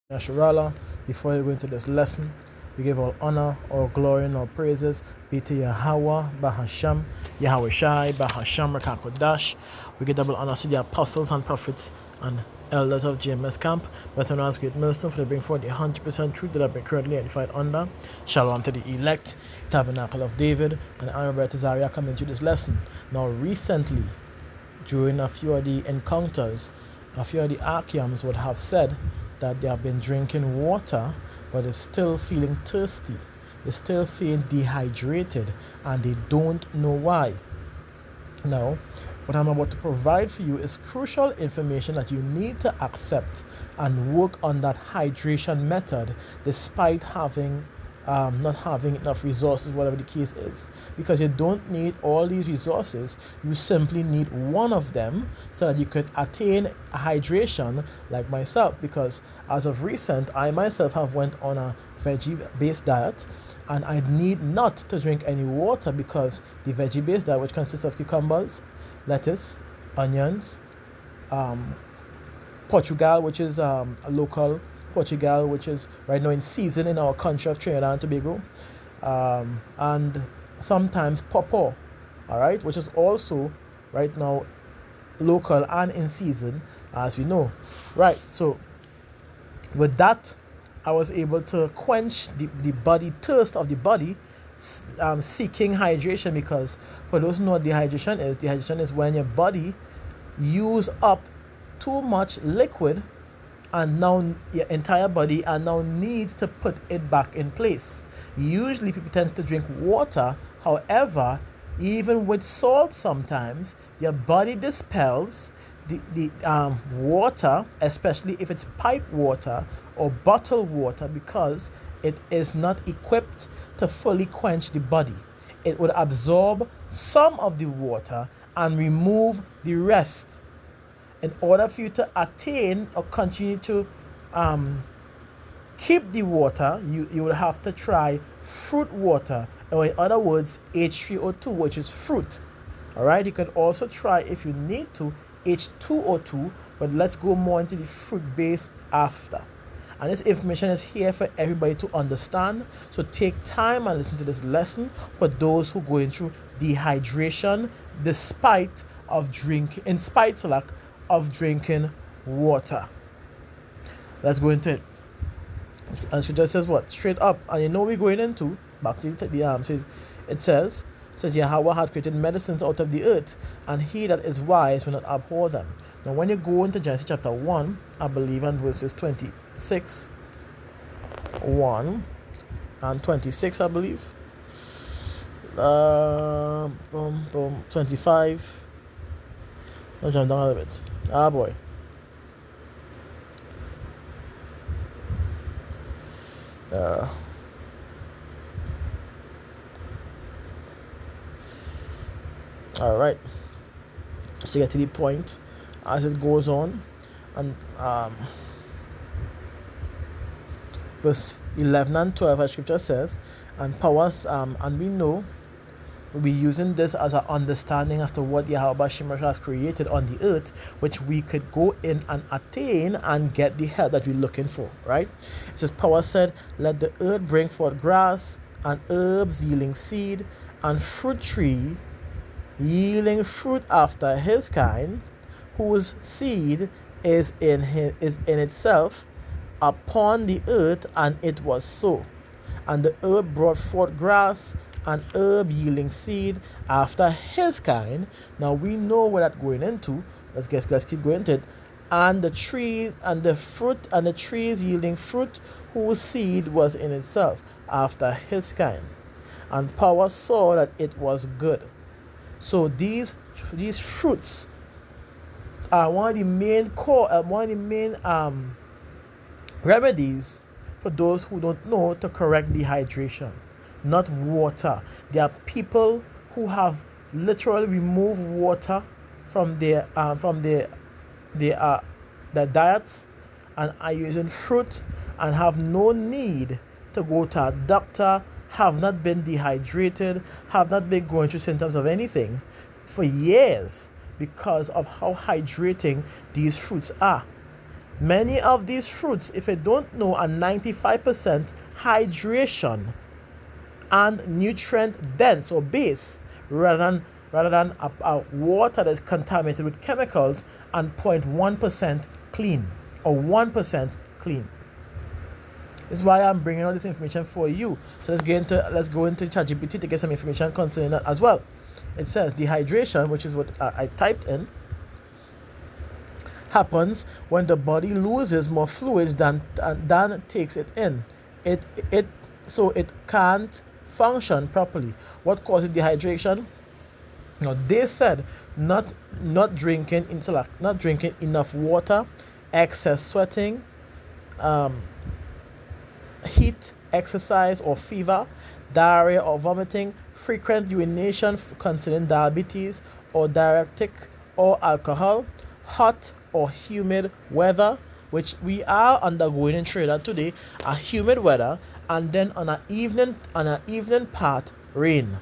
Nasharala, before you go into this lesson, we give all honor, all glory, and all praises be to Yahweh, Bahasham, Yahweh Shai, Bahasham, Rakakodash. We give double honor to the apostles and prophets and elders of GMS Camp, better known as Great Millstone, for they bring forth the 100% truth that have been currently edified under. Shalom to the elect, Tabernacle of David, and Honorable Tazaria coming to this lesson. Now, recently, during a few of the encounters, a few of the Archiams would have said that they have been drinking water but they're still feeling thirsty. They still feel dehydrated and they don't know why. Now, what I'm about to provide for you is crucial information that you need to accept and work on that hydration method despite not having enough resources, whatever the case is. Because you don't need all these resources, you simply need one of them so that you can attain hydration like myself. Because as of recent, I myself have went on a veggie-based diet and I need not to drink any water because the veggie-based diet, which consists of cucumbers, lettuce, onions, Portugal, which is a local Portugal, which is right now in season in our country of Trinidad and Tobago, and sometimes pawpaw, all right, which is also right now local and in season, as we know, right? So with that, I was able to quench the body thirst of the body, seeking hydration. Because for those who know what dehydration is when your body use up too much liquid and now your entire body and now needs to put it back in place. Usually people tend to drink water. However, even with salt, sometimes your body dispels the water, especially if it's pipe water or bottled water, because it is not equipped to fully quench the body. It would absorb some of the water and remove the rest. In order for you to attain or continue to keep the water, you will have to try fruit water, or in other words, H3O2, which is fruit. All right, you can also try, if you need to, H2O2, but let's go more into the fruit base after. And this information is here for everybody to understand. So take time and listen to this lesson for those who are going through dehydration in spite of drinking water. Let's go into it. And scripture says what? Straight up. And you know we're going into, back to the it says Yahweh had created medicines out of the earth, and he that is wise will not abhor them. Now when you go into Genesis chapter 1, I believe, and verses 26, 1 and 26, I believe. 25. I'll jump down a little bit. Ah, boy. All right. So get to the point as it goes on, and verse 11 and 12, as scripture says, and powers, and we know. We'll be using this as an understanding as to what Yahweh Shemarash has created on the earth, which we could go in and attain and get the help that we're looking for, right? It says, Power said, let the earth bring forth grass, and herbs yielding seed, and fruit tree yielding fruit after his kind, whose seed is in itself upon the earth, and it was so. And the earth brought forth grass, and herb yielding seed after his kind. Now we know what that's going into. Let's keep going into it. And the trees and the fruit and the trees yielding fruit, whose seed was in itself after his kind. And Power saw that it was good. So these fruits are one of the main remedies for those who don't know to correct dehydration. Not water. There are people who have literally removed water from their diets and are using fruit and have no need to go to a doctor, have not been dehydrated, have not been going through symptoms of anything for years because of how hydrating these fruits are. Many of these fruits, if you don't know, are 95% hydration and nutrient dense or base rather than a water that is contaminated with chemicals and 0.1% clean or 1% clean. This is why I'm bringing all this information for you. So let's go into ChatGPT to get some information concerning that as well. It says dehydration, which is what I typed in, happens when the body loses more fluids than takes it in. So it can't function properly. What causes dehydration? Now they said not drinking enough water, excess sweating, heat, exercise or fever, diarrhea or vomiting, frequent urination concerning diabetes or diuretic or alcohol, hot or humid weather, which we are undergoing in Trinidad today, a humid weather, and then on an evening part, rain.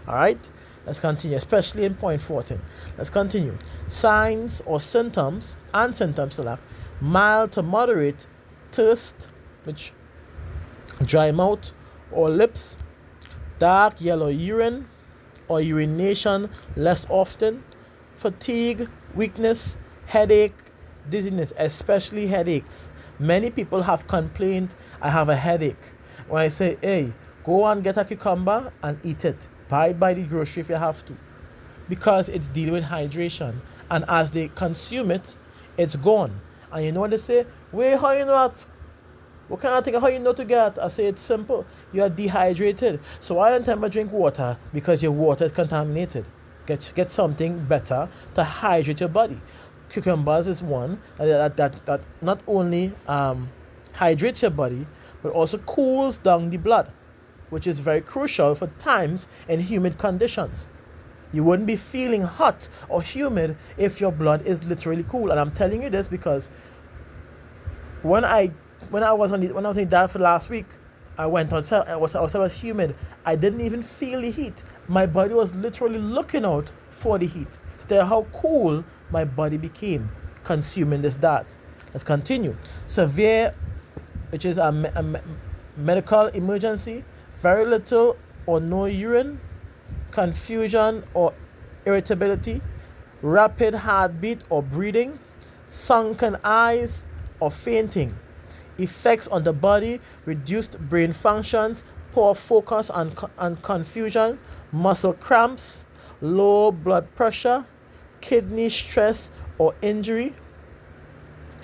All right, let's continue, especially in point 14. Let's continue. Signs or symptoms to laugh: mild to moderate thirst, which dry mouth or lips, dark yellow urine or urination less often, fatigue, weakness, headache, dizziness, especially headaches. Many people have complained, I have a headache. When I say, hey, go and get a cucumber and eat it. Buy it by the grocery if you have to. Because it's dealing with hydration. And as they consume it, it's gone. And you know what they say? Wait, how you know that? What kind of thing? How you know to get? I say it's simple. You are dehydrated. So why don't you drink water? Because your water is contaminated. Get something better to hydrate your body. Cucumbers is one that not only hydrates your body, but also cools down the blood, which is very crucial for times in humid conditions. You wouldn't be feeling hot or humid if your blood is literally cool. And I'm telling you this because when I was in the diet for last week, I went outside. I was humid. I didn't even feel the heat. My body was literally looking out for the heat to tell how cool my body became consuming this diet. Let's continue. Severe, which is a medical emergency, very little or no urine, confusion or irritability, rapid heartbeat or breathing, sunken eyes or fainting, effects on the body, reduced brain functions, poor focus and confusion, muscle cramps, low blood pressure, kidney stress or injury,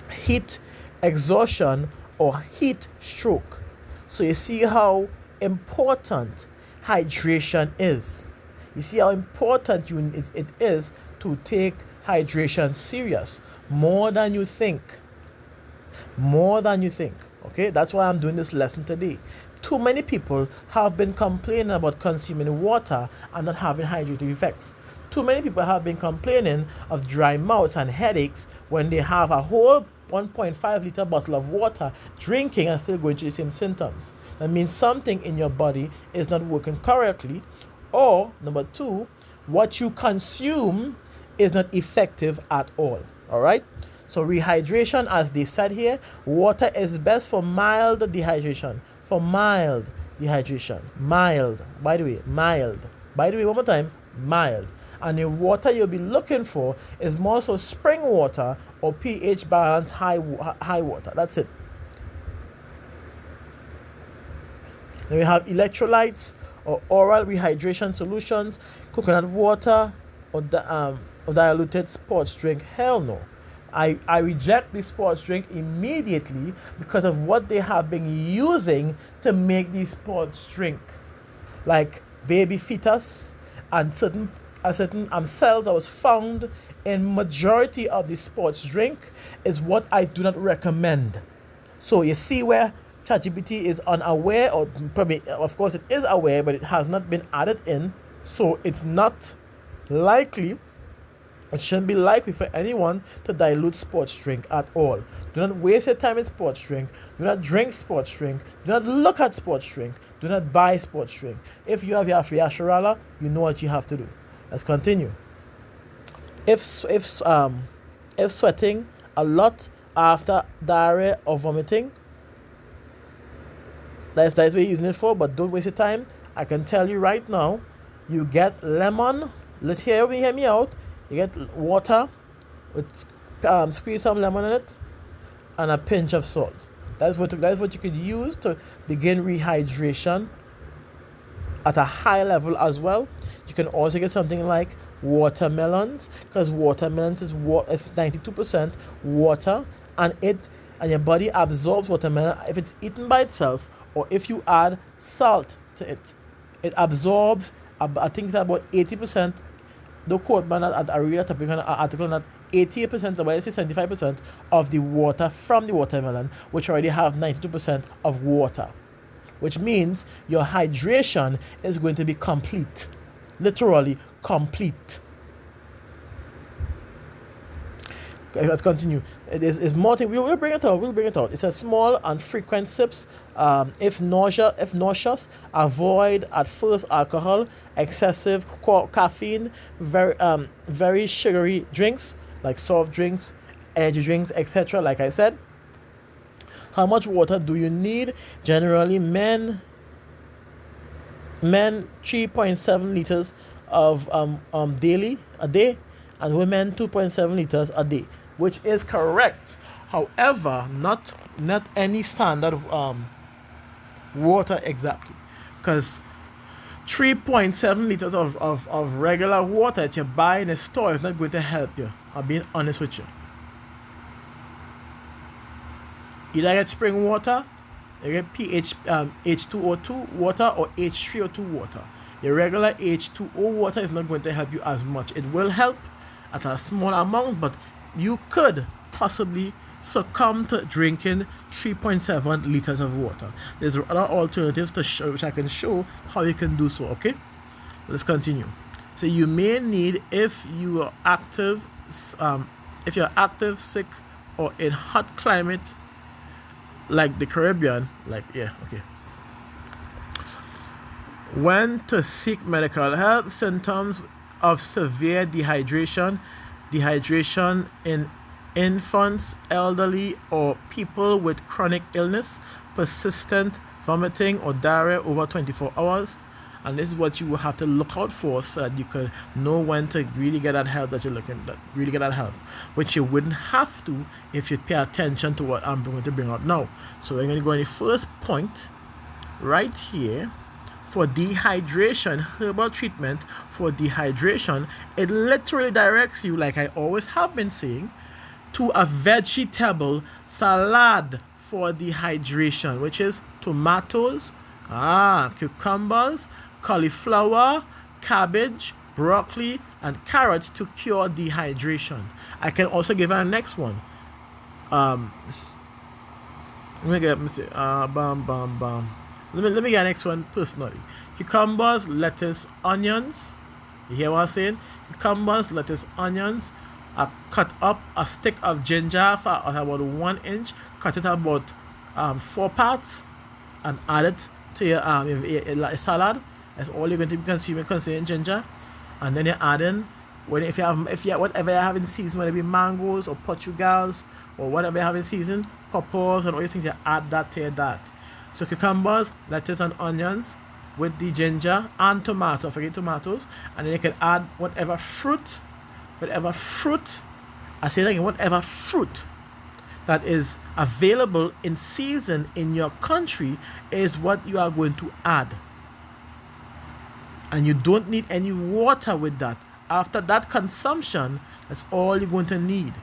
heat exhaustion or heat stroke. So you see how important hydration is. You see how important it is to take hydration serious, more than you think. Okay, that's why I'm doing this lesson today. Too many people have been complaining about consuming water and not having hydrating effects. Too many people have been complaining of dry mouths and headaches when they have a whole 1.5 liter bottle of water drinking and still going through the same symptoms. That means something in your body is not working correctly, or number two, what you consume is not effective at all. All right. So rehydration, as they said here, water is best for mild dehydration. Mild. By the way, one more time, mild. And the water you'll be looking for is more so spring water or pH balanced high water. That's it. Then we have electrolytes or oral rehydration solutions, coconut water or diluted sports drink. Hell no. I reject this sports drink immediately because of what they have been using to make these sports drink, like baby fetus and certain cells that was found in majority of the sports drink is what I do not recommend. So you see where ChatGPT is unaware, or probably, of course it is aware, but it has not been added in, so it's not likely. It shouldn't be likely for anyone to dilute sports drink at all. Do not waste your time in sports drink. Do not drink sports drink. Do not look at sports drink. Do not buy sports drink. If you have your Fiasharala, you know what you have to do. Let's continue. If sweating a lot after diarrhea or vomiting. That's what you're using it for, but don't waste your time. I can tell you right now, you get lemon. Let's hear me out. You get water with squeeze some lemon in it and a pinch of salt. That's what you could use to begin rehydration at a high level as well. You can also get something like watermelons, because watermelons is 92% water, and your body absorbs watermelon if it's eaten by itself or if you add salt to it. It absorbs, I think it's about 80%. Don't quote me at a real topic article, not 80%, or I say 75% of the water from the watermelon, which already have 92% of water, which means your hydration is going to be complete, literally complete. Okay, let's continue. It's more thing. We'll bring it out. It's a small and frequent sips. If nauseous, avoid at first alcohol, excessive caffeine, very sugary drinks like soft drinks, energy drinks, etc. Like I said. How much water do you need? Generally, men 3.7 liters of daily a day, and women 2.7 liters a day, which is correct. However, not any standard water exactly, because 3.7 liters of regular water that you buy in a store is not going to help you. I'm being honest with you. Either get spring water, you get pH H2O2 water or H3O2 water. Your regular H2O water is not going to help you as much. It will help at a small amount, but you could possibly succumb to drinking 3.7 liters of water. There's other alternatives to show, which I can show how you can do so. Okay, let's continue. So you may need, if you're active, sick, or in hot climate like the Caribbean, when to seek medical help. Symptoms of severe dehydration in infants, elderly, or people with chronic illness, persistent vomiting or diarrhea over 24 hours. And this is what you will have to look out for, so that you can know when to really get that help which you wouldn't have to if you pay attention to what I'm going to bring out now. So we're going to go in the first point right here. For dehydration, herbal treatment for dehydration, it literally directs you, like I always have been saying, to a vegetable salad for dehydration, which is tomatoes, cucumbers, cauliflower, cabbage, broccoli, and carrots to cure dehydration. I can also give our next one. Let me get the next one personally. Cucumbers, lettuce, onions. You hear what I'm saying? Cucumbers, lettuce, onions. Cut up a stick of ginger for about 1 inch. Cut it about 4 parts and add it to your salad. That's all you're going to be consuming ginger. And then you add in, if you have whatever you have in season, whether it be mangoes or Portugals or whatever you have in season, pawpaws and all these things, you add that to that. So cucumbers, lettuce, and onions with the ginger and tomato. Forget tomatoes. And then you can add whatever fruit. I say again, whatever fruit that is available in season in your country is what you are going to add. And you don't need any water with that. After that consumption, that's all you're going to need.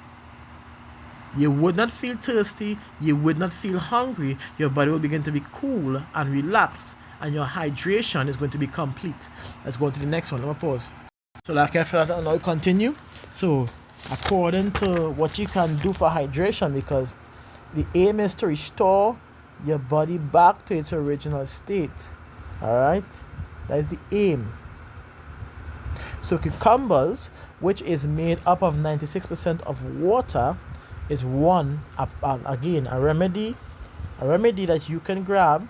You would not feel thirsty, you would not feel hungry, your body will begin to be cool and relaxed, and your hydration is going to be complete. Let's go to the next one. Let me pause. So like I feel that now continue. So according to what you can do for hydration, because the aim is to restore your body back to its original state. Alright? That is the aim. So cucumbers, which is made up of 96% of water, is again a remedy that you can grab.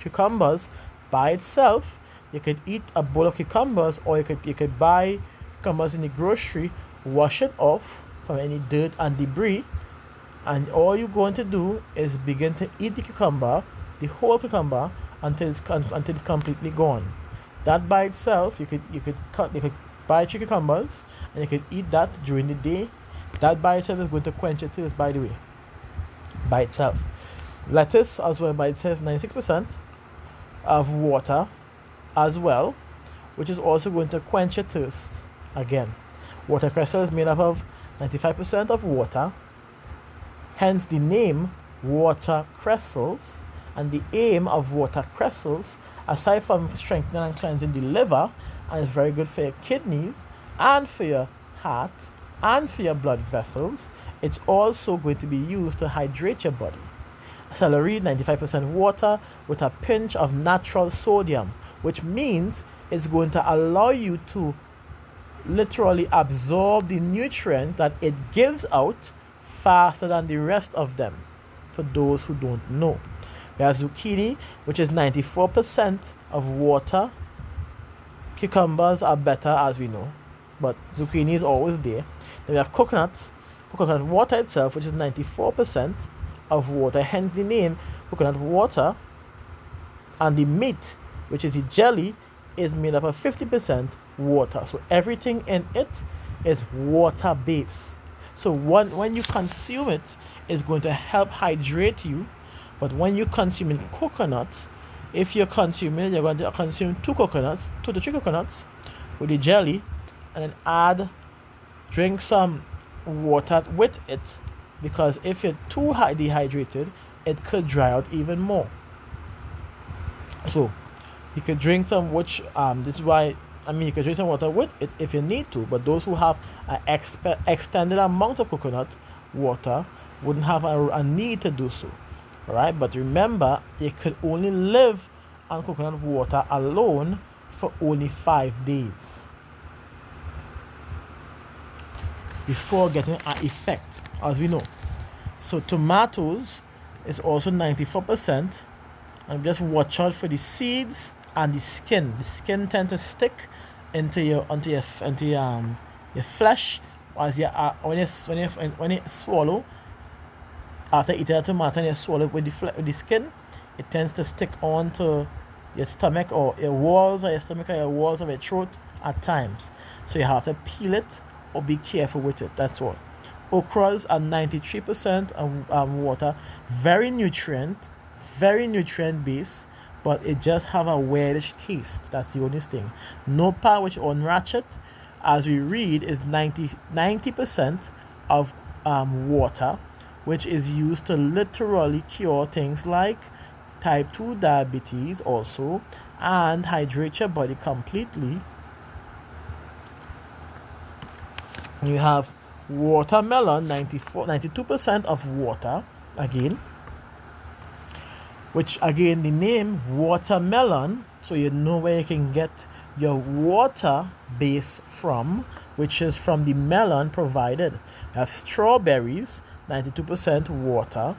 Cucumbers by itself, you could eat a bowl of cucumbers, or you could buy cucumbers in the grocery, wash it off from any dirt and debris, And all you're going to do is begin to eat the cucumber, the whole cucumber, until it's completely gone. That by itself, you could buy 3 cucumbers and you could eat that during the day. That by itself is going to quench your thirst, by the way. By itself. Lettuce as well by itself, 96% of water as well, which is also going to quench your thirst again. Watercress is made up of 95% of water, hence the name water crystals. And the aim of water crystals, aside from strengthening and cleansing the liver, and it's very good for your kidneys and for your heart and for your blood vessels, it's also going to be used to hydrate your body. Celery, 95% water with a pinch of natural sodium, which means it's going to allow you to literally absorb the nutrients that it gives out faster than the rest of them, for those who don't know. We have zucchini, which is 94% of water. Cucumbers are better, as we know, but zucchini is always there. Then we have coconut water itself, which is 94% of water, hence the name coconut water. And the meat, which is the jelly, is made up of 50% water. So everything in it is water based. So when you consume it, it's going to help hydrate you. But when you're consuming coconuts, if you're consuming, you're going to consume 2 to 3 coconuts with the jelly, and then drink some water with it, because if you're too dehydrated, it could dry out even more. So you could drink some, which this is why you could drink some water with it if you need to. But those who have an extended amount of coconut water wouldn't have a need to do so. Alright, but remember, you could only live on coconut water alone for only 5 days before getting an effect, as we know. So tomatoes is also 94%, and just watch out for the seeds and the skin. The skin tend to stick into your flesh as when you swallow. After eating a tomato and you swallow it with the skin, it tends to stick onto your stomach or your walls of your stomach or your walls of your throat at times. So you have to peel it or be careful with it. That's all. Okras are 93% of water, very nutrient based, but it just have a weirdish taste. That's the only thing. Nopal, which on ratchet, as we read, is 90% of water, which is used to literally cure things like type 2 diabetes also, and hydrate your body completely. You have watermelon, 92% of water, again, which again the name watermelon, so you know where you can get your water base from, which is from the melon provided. You have strawberries, 92% water.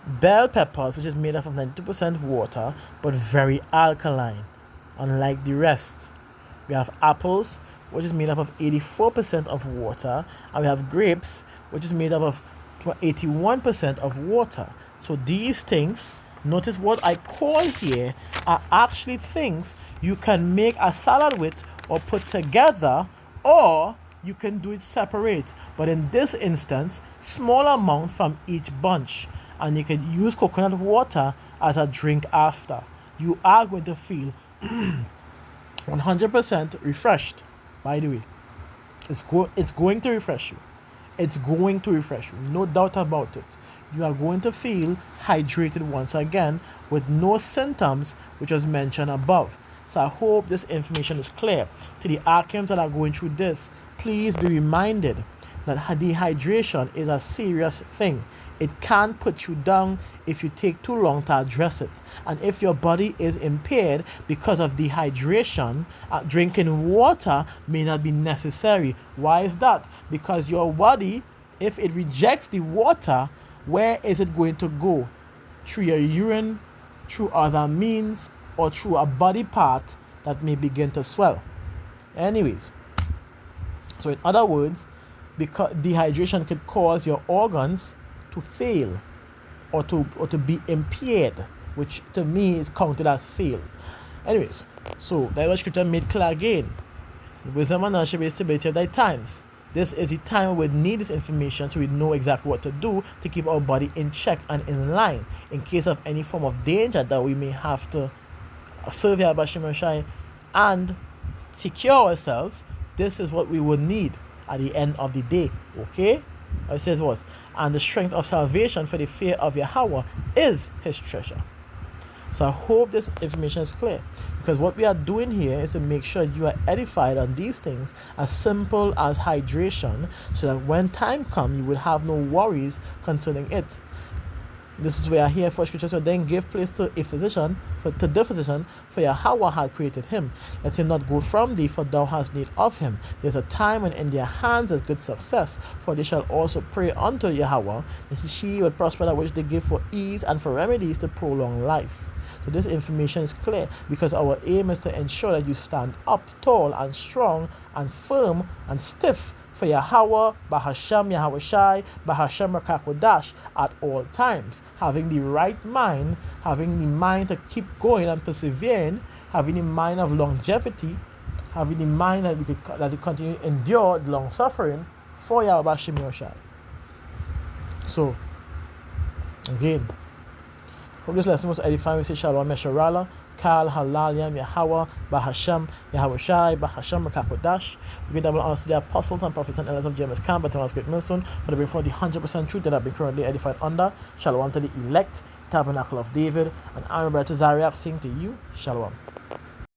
Bell peppers, which is made up of 92% water but very alkaline, unlike the rest. We have apples, which is made up of 84% of water, and we have grapes, which is made up of 81% of water. So these things, notice what I call here, are actually things you can make a salad with or put together, or you can do it separate. But in this instance, small amount from each bunch, and you can use coconut water as a drink after. You are going to feel 100% refreshed. By the way, it's going to refresh you. It's going to refresh you, no doubt about it. You are going to feel hydrated once again with no symptoms, which was mentioned above. So I hope this information is clear. To the Archians that are going through this, please be reminded that dehydration is a serious thing. It can put you down if you take too long to address it. And if your body is impaired because of dehydration, drinking water may not be necessary. Why is that? Because your body, if it rejects the water, where is it going to go? Through your urine, through other means, or through a body part that may begin to swell. Anyways, so in other words, because dehydration could cause your organs to to fail or to be impaired, which to me is counted as fail. Anyways, so that was scripture made clear again. Wisdom and knowledge should be stability of thy times. This is the time we need this information so we know exactly what to do to keep our body in check and in line in case of any form of danger that we may have to serve Yahweh Shai and secure ourselves. This is what we would need at the end of the day. Okay? It says what? And the strength of salvation for the fear of Yahweh is his treasure. So I hope this information is clear, because what we are doing here is to make sure you are edified on these things as simple as hydration, so that when time comes you will have no worries concerning it. This is where I hear for scripture. So then give place to the physician, for Yahweh had created him. Let him not go from thee, for thou hast need of him. There's a time when in their hands is good success, for they shall also pray unto Yahweh, that she will prosper that which they give for ease and for remedies to prolong life. So this information is clear, because our aim is to ensure that you stand up tall and strong and firm and stiff for Yahweh, Bahasham, Yahweh Shai, Bahasham Rakakodash at all times. Having the right mind, having the mind to keep going and persevering, having the mind of longevity, having the mind that we continue to endure long suffering for Yahweh Bahasham Shai. So, again, hope this lesson was edifying. We say Shalom Mesharala, Kal Halalyam Yahweh, Bahasham, Yahweh Shai, Bahasham Rakakodash. We give double honors to the apostles and prophets and elders of James Camp, but Thomas Great Millstone, for the bring forth the 100% truth that have been currently edified under. Shalom to the elect, Tabernacle of David, and I'm Roberto Zariab saying to you, Shalom.